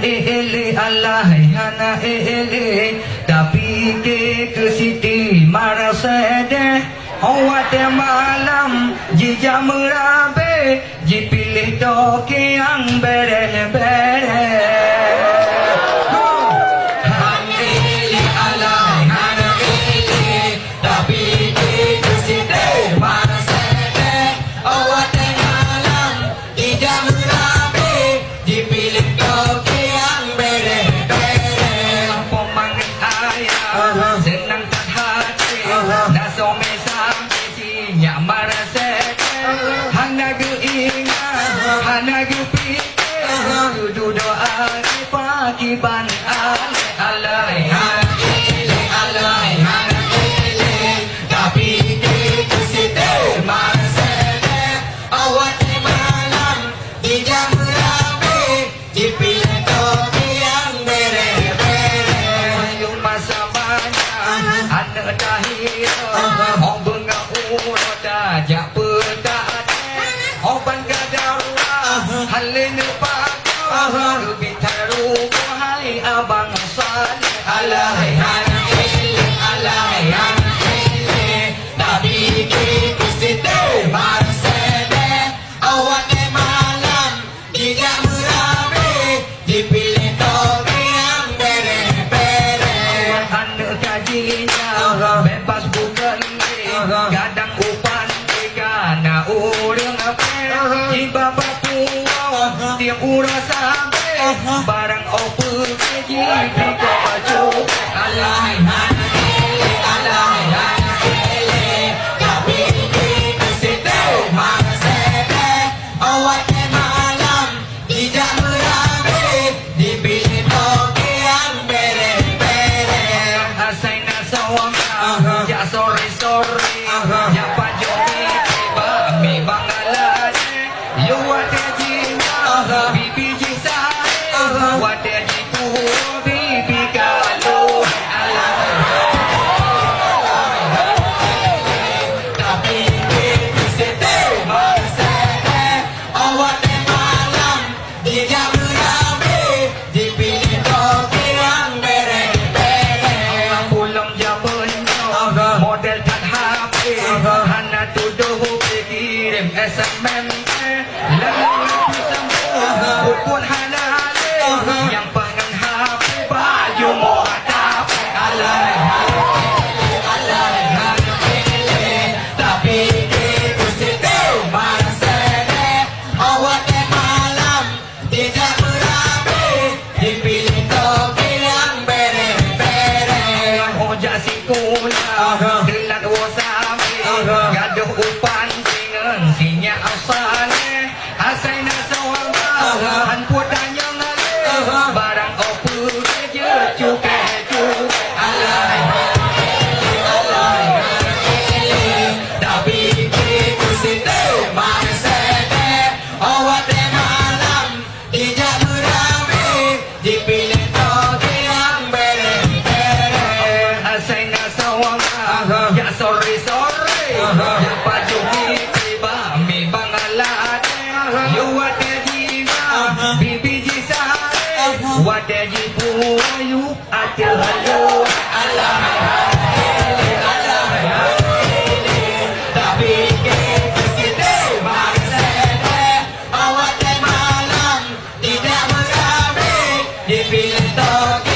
ele alai hana ele tapi ke siti marah sedeh awat malam jija merabe jipilih toke yang bereh-bereh senang tak hati dah some sampai sinya marah sedih hana ingat hana fikir duduk doa di pagi ban alai alai tapi kita situ marah sedih awak malam di jam rapi dipilih topi yang bereh-bereh masa anak dahir orang bengau dah pedat orang gadarah halin pakar lebih taruh hai abang saleh alai tapi kita situ marah sedih awak malam di jam rapi dipilih topi yang bereh-bereh anak gajinya bebas bukan kadang upan karena orang apa tiba Papua tiap urang sampai barang oper keji tiga baju alai tapi kita situ marah sedih awak malam di jam rapi dipilih topi yang bereh-bereh asaina sawang ya sorry ya pajomi bami bangalade you wate jinga bibi jisa wate jipu bibi kalau tapi kita situ marah sedih awak malam di jam rapi dipilih topi yang bereh-bereh pulang jaman model tak HP hana tuduh kirim SMS lalu sambung pun halal yang pengen HP baju muhadab alai tapi kita situ marah sedih awak malam di jam rapi dipilih topi yang bereh-bereh ojak sikulah gelat wasami gaduh upan dengan sinya asane asaina sawang han putanya ngale barang oper je cuke alai tapi kita situ marah sedih awak malam di jam rapi dipilih topi yang bereh-bereh asaina sawang ya sorry ya pajomi bami bangalade you wate jinga bibi jisa wate jipu you atil halu tapi kita situ marah sedih awak malam tidak merapi dipilih topi